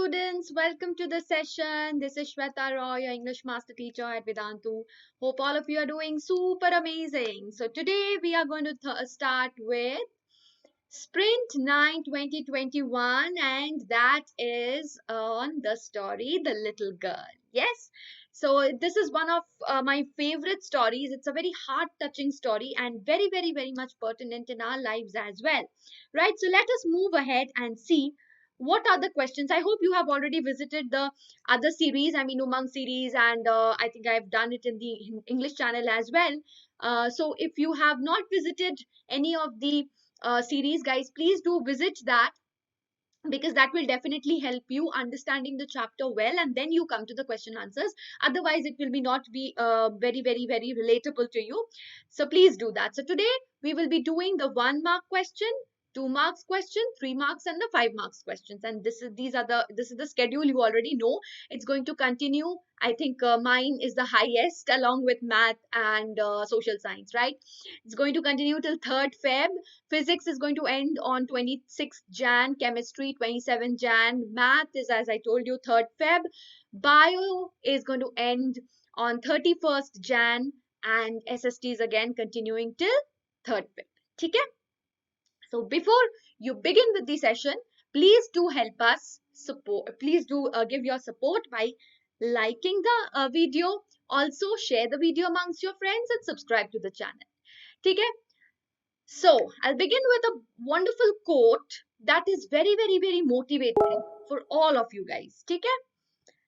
students, welcome to the session. This is Sweta Roy, your English Master Teacher at Vedantu. Hope all of you are doing super amazing. So today we are going to start with Sprint 9 2021, and that is on the story The Little Girl. Yes. So this is one of my favorite stories. It's a very heart-touching story and very much pertinent in our lives as well. Right. So let us move ahead and see what are the questions. I hope you have already visited the other series, I mean Umang series, and I think I've done it in the English channel as well. So if you have not visited any of the series, guys, please do visit that, because that will definitely help you understanding the chapter well, and then you come to the question answers. Otherwise it will be not be very relatable to you. So please do that. So today we will be doing the 1 mark question, 2 marks question, 3 marks, and the 5 marks questions. And this is the schedule. You already know it's going to continue. I think mine is the highest along with math and social science, right? It's going to continue till 3rd Feb. Physics is going to end on 26th Jan. Chemistry 27 Jan. Math is, as I told you, 3rd Feb. Bio is going to end on 31st Jan. And SST is again continuing till 3rd Feb. Okay? So before you begin with the session, please do help us support. Please do give your support by liking the video. Also share the video amongst your friends and subscribe to the channel. Okay? So I'll begin with a wonderful quote that is very motivating for all of you guys. Okay?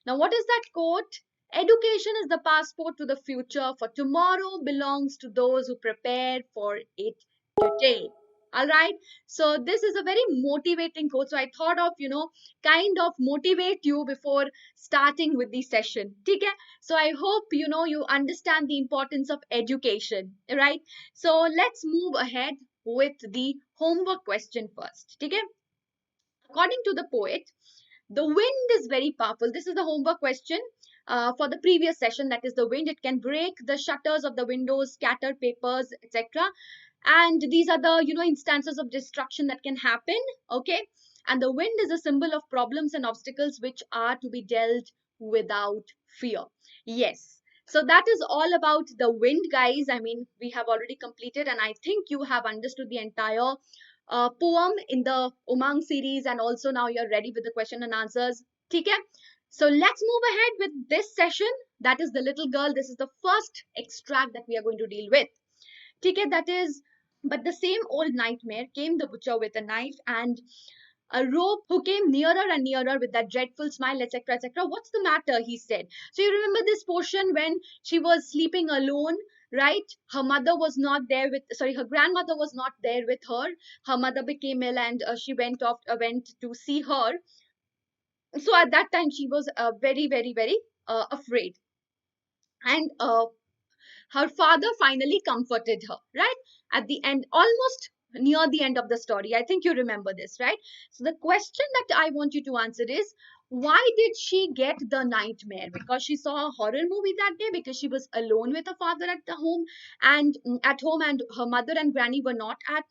Now what is that quote? Education is the passport to the future, for tomorrow belongs to those who prepare for it today. All right. So this is a very motivating quote. So I thought of, kind of motivate you before starting with the session. Okay? So I hope, you understand the importance of education. Right? So let's move ahead with the homework question first. Okay? According to the poet, the wind is very powerful. This is the homework question for the previous session. That is the wind. It can break the shutters of the windows, scatter papers, etc. And these are the, instances of destruction that can happen. Okay. And the wind is a symbol of problems and obstacles which are to be dealt without fear. Yes. So that is all about the wind, guys. I mean, we have already completed, and I think you have understood the entire poem in the Umang series, and also now you're ready with the question and answers. Okay? So let's move ahead with this session. That is The Little Girl. This is the first extract that we are going to deal with. Okay? That is, but the same old nightmare came the butcher with a knife and a rope, who came nearer and nearer with that dreadful smile, etc., etc. What's the matter? He said. So you remember this portion when she was sleeping alone, right? Her mother was not there with, sorry, her grandmother was not there with her. Her mother became ill, and she went to see her. So at that time she was very afraid, and her father finally comforted her, right? At the end, almost near the end of the story. I think you remember this, right? So the question that I want you to answer is, why did she get the nightmare? Because she saw a horror movie that day, because she was alone with her father at home, and her mother and granny were not at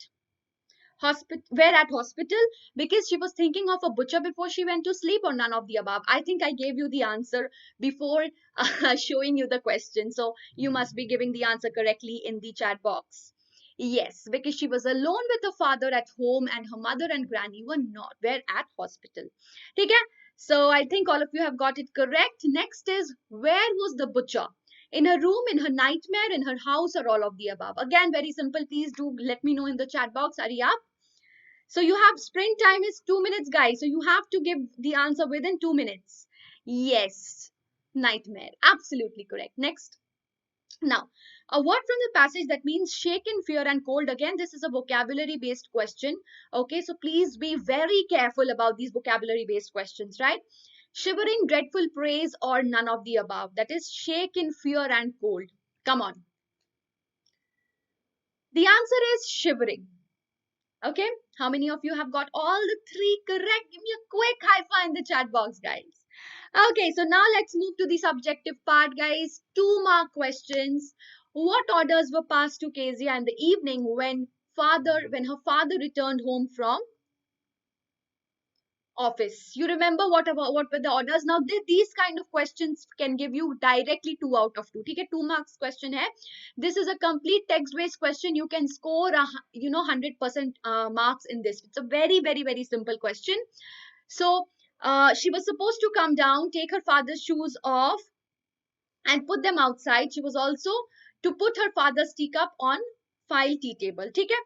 hospital, because she was thinking of a butcher before she went to sleep, or none of the above. I think I gave you the answer before showing you the question, so you must be giving the answer correctly in the chat box. Yes, because she was alone with her father at home, and her mother and granny were at hospital. Okay? So I think all of you have got it correct. Next is, where was the butcher? In her room, in her nightmare, in her house, or all of the above? Again, very simple. Please do let me know in the chat box. Hurry up. So you have sprint time is 2 minutes, guys. So you have to give the answer within 2 minutes. Yes, nightmare. Absolutely correct. Next. Now, a word from the passage that means shake in fear and cold. Again, this is a vocabulary based question. Okay, so please be very careful about these vocabulary based questions, right? Shivering, dreadful praise, or none of the above. That is shake in fear and cold. Come on. The answer is shivering. Okay, how many of you have got all the 3 correct? Give me a quick high five in the chat box, guys. Okay, so now let's move to the subjective part, guys. 2-mark questions. What orders were passed to Kezia in the evening when her father returned home from office. You remember what were the orders? Now these kind of questions can give you directly 2 out of 2. ठीक है, 2 marks question है. This is a complete text based question. You can score 100% marks in this. It's a very very very simple question. So she was supposed to come down, take her father's shoes off and put them outside. She was also to put her father's teacup on file tea table. ठीक है?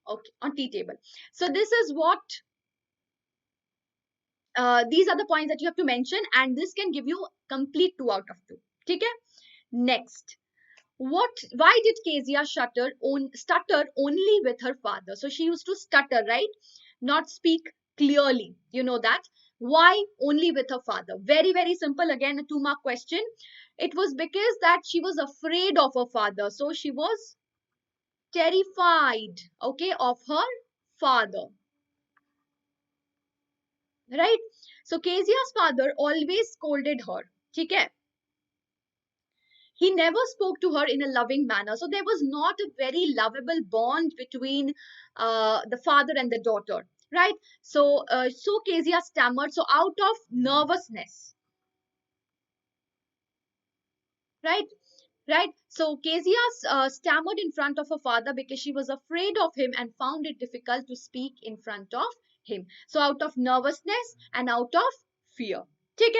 Okay, on tea table. So this is what these are the points that you have to mention, and this can give you complete 2 out of 2. Okay. Next, why did Kezia stutter only with her father? So she used to stutter, right? Not speak clearly. You know that. Why only with her father? Very very simple. Again, a 2 mark question. It was because that she was afraid of her father. So she was terrified, okay, of her father. Right? So Kezia's father always scolded her. Okay? He never spoke to her in a loving manner. So there was not a very lovable bond between the father and the daughter. Right? So Kezia stammered. So out of nervousness. Right? Right? So Kezia stammered in front of her father because she was afraid of him and found it difficult to speak in front of him. So out of nervousness and out of fear. Okay?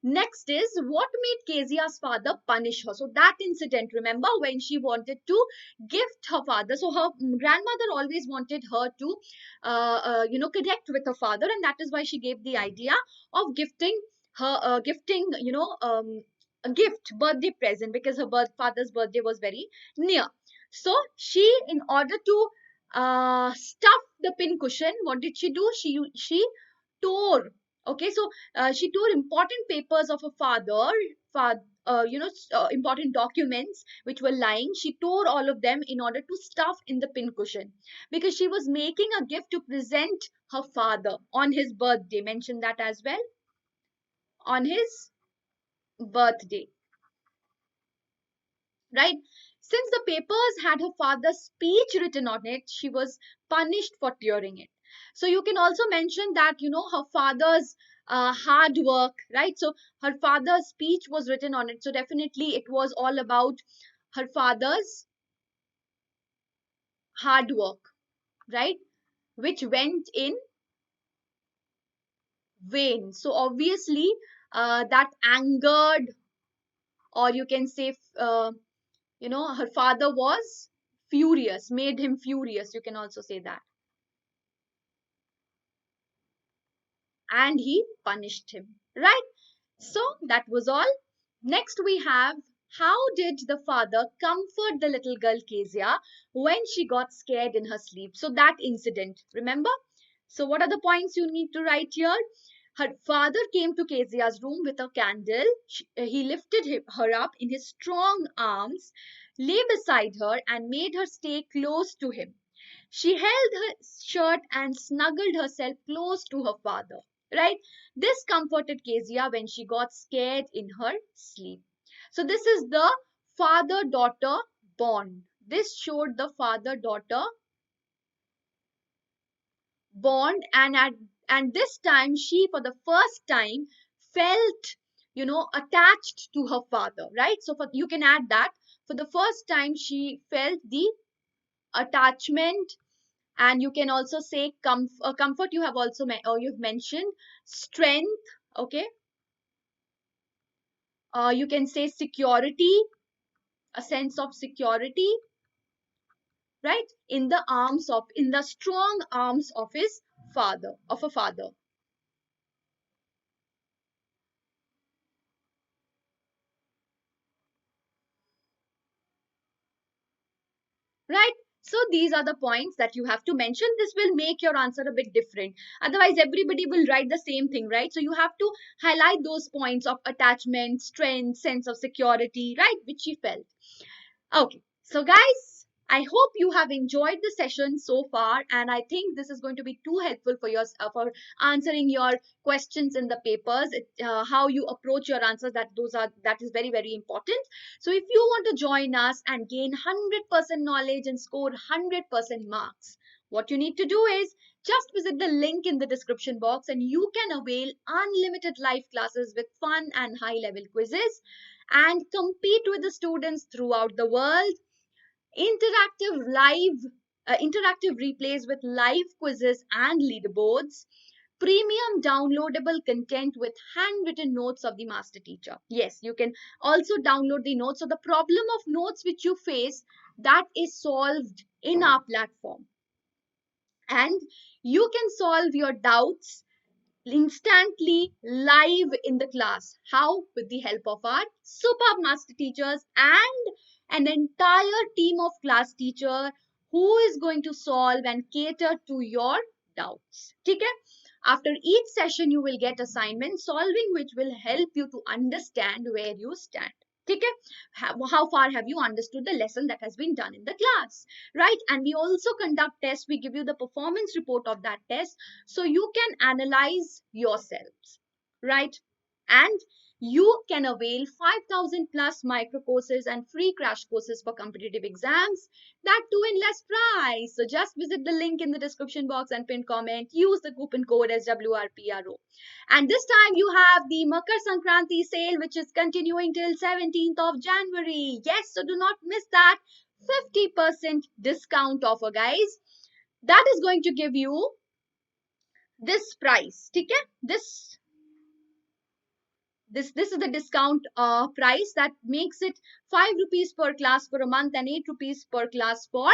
Next is what made Kezia's father punish her. So that incident, remember when she wanted to gift her father. So her grandmother always wanted her to, connect with her father, and that is why she gave the idea of gifting her, a gift, birthday present, because her father's birthday was very near. So she, in order to stuff the pin cushion, what did she do? She tore. Okay, so she tore important papers of her important documents which were lying. She tore all of them in order to stuff in the pin cushion because she was making a gift to present her father on his birthday. Mention that as well. On his birthday. Right? Since the papers had her father's speech written on it, she was punished for tearing it. So you can also mention that, her father's hard work, right? So her father's speech was written on it. So definitely it was all about her father's hard work, right? Which went in vain. So obviously that angered, or you can say, her father was furious, made him furious. You can also say that. And he punished him, right? So that was all. Next we have, how did the father comfort the little girl Kezia when she got scared in her sleep? So that incident, remember? So what are the points you need to write here? Her father came to Kezia's room with a candle. He lifted her up in his strong arms, lay beside her and made her stay close to him. She held her shirt and snuggled herself close to her father. Right? This comforted Kezia when she got scared in her sleep. So this is the father-daughter bond. This showed the father-daughter bond, and this time she, for the first time, felt attached to her father. Right? So you can add that. For the first time, she felt the attachment. And you can also say comfort. You have also you've mentioned strength. Okay. You can say security, a sense of security, right? In the strong arms of his father, of a father. Right? So these are the points that you have to mention. This will make your answer a bit different. Otherwise, everybody will write the same thing, right? So you have to highlight those points of attachment, strength, sense of security, right? Which she felt. Okay. So guys, I hope you have enjoyed the session so far, and I think this is going to be too helpful for your for answering your questions in the papers. How you approach your answers, that is very important. So if you want to join us and gain 100% knowledge and score 100% marks, what you need to do is just visit the link in the description box, and you can avail unlimited live classes with fun and high level quizzes and compete with the students throughout the world. Interactive replays with live quizzes and leaderboards, premium downloadable content with handwritten notes of the master teacher. Yes, you can also download the notes. So the problem of notes which you face, that is solved in our platform, and you can solve your doubts instantly live in the class. How? With the help of our superb master teachers and an entire team of class teacher who is going to solve and cater to your doubts. Okay? After each session, you will get assignment solving which will help you to understand where you stand. Okay? How far have you understood the lesson that has been done in the class, right? And we also conduct tests. We give you the performance report of that test so you can analyze yourselves, right? And you can avail 5,000 plus micro courses and free crash courses for competitive exams, that too in less price. So just visit the link in the description box and pin comment. Use the coupon code SWRPRO. And this time you have the Makar Sankranti sale, which is continuing till 17th of January. Yes, so do not miss that 50% discount offer, guys. That is going to give you this price. Okay? This is the discount price that makes it 5 rupees per class for a month and 8 rupees per class for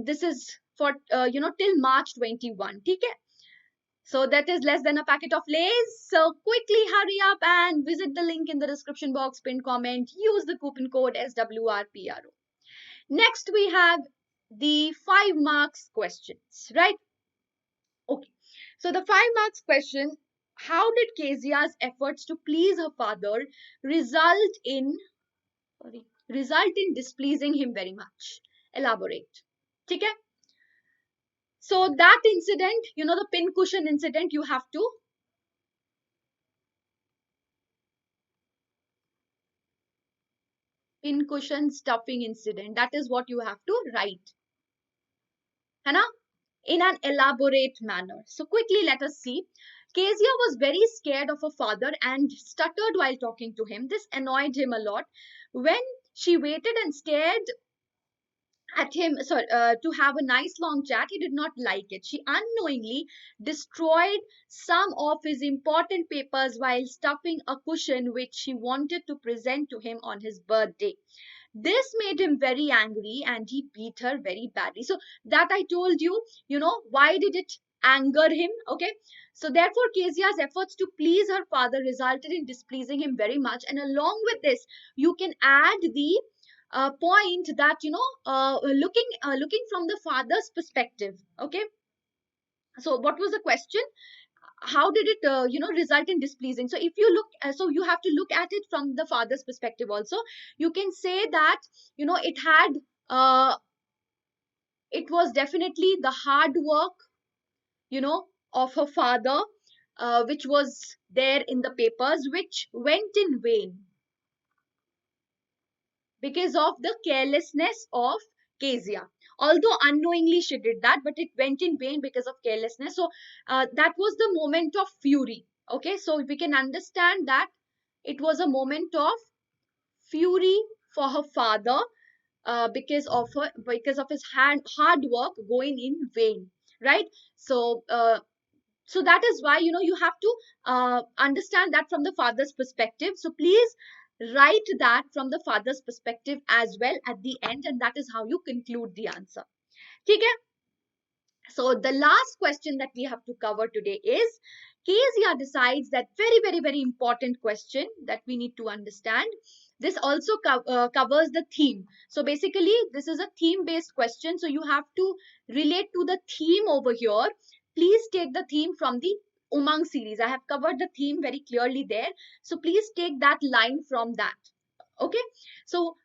this is for till March 21. Okay? So that is less than a packet of Lays. So quickly hurry up and visit the link in the description box, pin comment, use the coupon code SWRPRO. Next we have the 5 marks questions, right? Okay. So the 5 marks question, how did Kezia's efforts to please her father result in displeasing him very much? Elaborate. Okay? So that incident, the pin cushion incident, you have to pin cushion stuffing incident. That is what you have to write. Hana? In an elaborate manner. So quickly let us see. Kezia was very scared of her father and stuttered while talking to him. This annoyed him a lot. When she waited and stared at him to have a nice long chat, he did not like it. She unknowingly destroyed some of his important papers while stuffing a cushion which she wanted to present to him on his birthday. This made him very angry and he beat her very badly. So that I told you, why did it anger him? Okay. So therefore, Kezia's efforts to please her father resulted in displeasing him very much. And along with this, you can add the point that, looking from the father's perspective. Okay. So what was the question? How did it result in displeasing? So if you look so you have to look at it from the father's perspective also. You can say that it was definitely the hard work of her father which was there in the papers, which went in vain because of the carelessness of Kezia. Although unknowingly she did that, but it went in vain because of carelessness. So that was the moment of fury. Okay, so we can understand that it was a moment of fury for her father because of his hard work going in vain, right? So so that is why you have to understand that from the father's perspective. So please write that from the father's perspective as well at the end, and that is how you conclude the answer. Okay? So the last question that we have to cover today is Kezia decides that very important question that we need to understand. This also covers the theme. So basically this is a theme based question. So you have to relate to the theme over here. Please take the theme from the Umang series. I have covered the theme very clearly there. So please take that line from that. Okay, so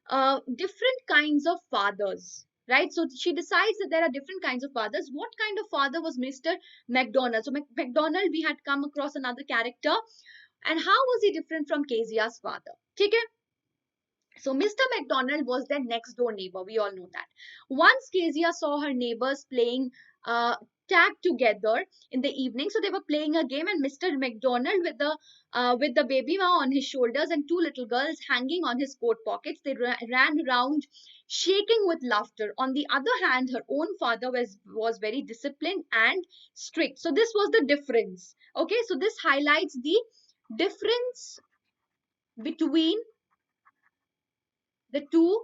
different kinds of fathers, right? So she decides that there are different kinds of fathers. What kind of father was Mr. McDonald? So McDonald, we had come across another character, and how was he different from Kezia's father? Okay, so Mr. McDonald was their next door neighbor. We all know that. Once Kezia saw her neighbors playing tag together in the evening, so they were playing a game, and Mr. McDonald with the baby on his shoulders and two little girls hanging on his coat pockets, they ran around shaking with laughter. On the other hand, her own father was very disciplined and strict. So this was the difference. Okay, so this highlights the difference between the two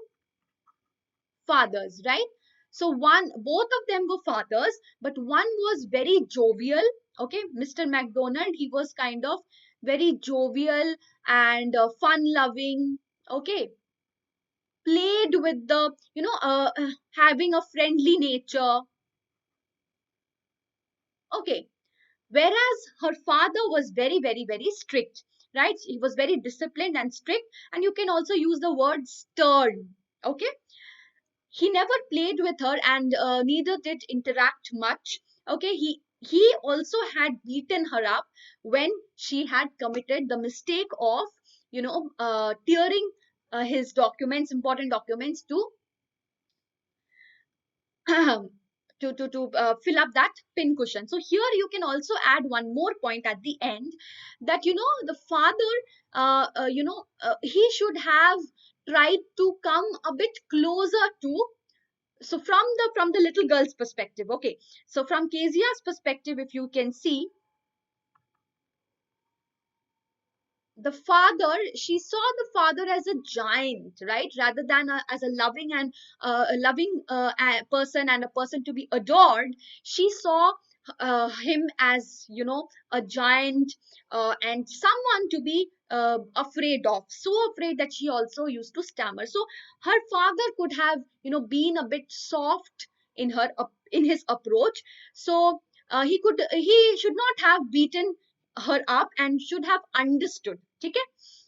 fathers, right? So both of them were fathers, but one was very jovial. Okay, Mr. McDonald, he was kind of very jovial and fun loving. Okay, played with the, having a friendly nature. Okay, whereas her father was very, very, very strict, right? He was very disciplined and strict, and you can also use the word stern. Okay, he never played with her, and neither did interact much. Okay, he also had beaten her up when she had committed the mistake of tearing his documents, important documents, to fill up that pin cushion. So here you can also add one more point at the end, that the father, he should have tried to come a bit closer to. So from the little girl's perspective, okay, so from Kezia's perspective, if you can see, the father, she saw the father as a giant, right, rather than as a loving and a loving person, and a person to be adored. She saw him as, a giant, and someone to be afraid of, so afraid that she also used to stammer. So her father could have, been a bit soft in in his approach. So he should not have beaten her up, and should have understood. Okay,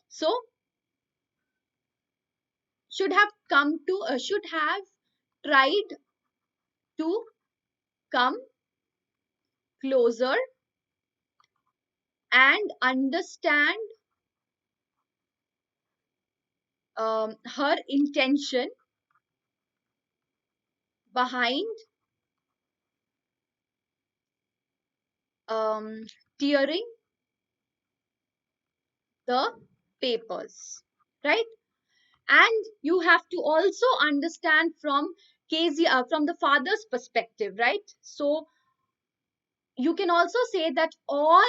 so should have tried to come closer and understand her intention behind tearing the papers, right? And you have to also understand from Kezia, from the father's perspective, right? So you can also say that all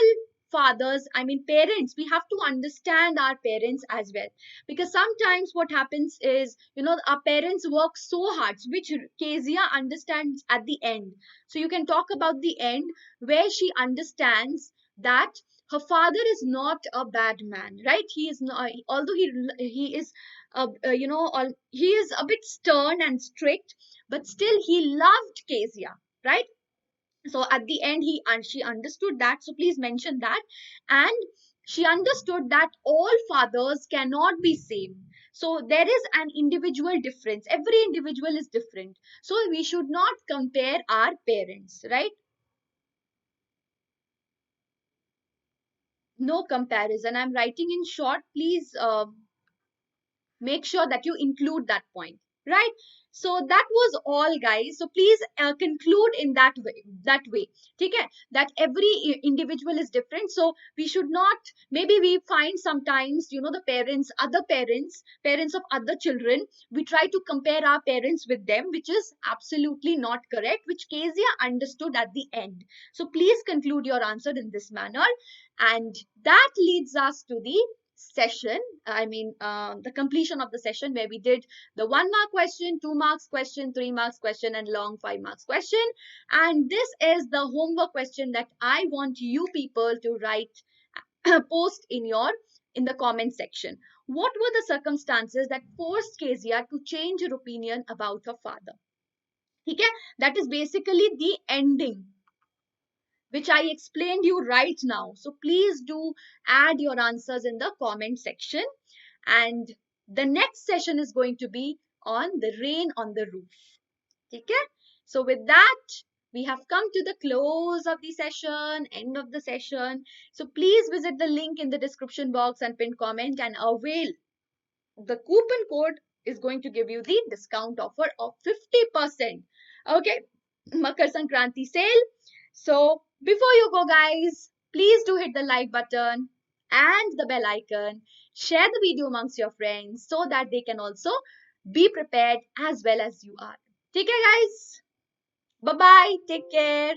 fathers, I mean parents, we have to understand our parents as well, because sometimes what happens is, our parents work so hard, which Kezia understands at the end. So you can talk about the end, where she understands that her father is not a bad man, right? He is not, although he is he is a bit stern and strict, but still he loved Kezia, right? So at the end, she understood that, so please mention that. And she understood that all fathers cannot be same, so there is an individual difference, every individual is different, so we should not compare our parents, right? No comparison. I'm writing in short, please make sure that you include that point, right? So that was all, guys. So please conclude in that way. Okay, that every individual is different, so we should not, maybe we find sometimes, the parents, other parents of other children, we try to compare our parents with them, which is absolutely not correct, which Kezia understood at the end. So please conclude your answer in this manner, and that leads us to the session, the completion of the session, where we did the 1 mark question, 2 marks question, 3 marks question, and long 5 marks question. And this is the homework question that I want you people to write, post in the comment section. What were the circumstances that forced Kezia to change her opinion about her father? Okay, that is basically the ending, which I explained you right now. So please do add your answers in the comment section. And The next session is going to be on the rain on the roof. Okay? So with that, we have come to the close of the session, end of the session. So please visit the link in the description box and pinned comment and avail. The coupon code is going to give you the discount offer of 50%. Okay? Makar Sankranti sale. So before you go, guys, please do hit the like button and the bell icon. Share the video amongst your friends so that they can also be prepared as well as you are. Take care, guys. Bye bye. Take care.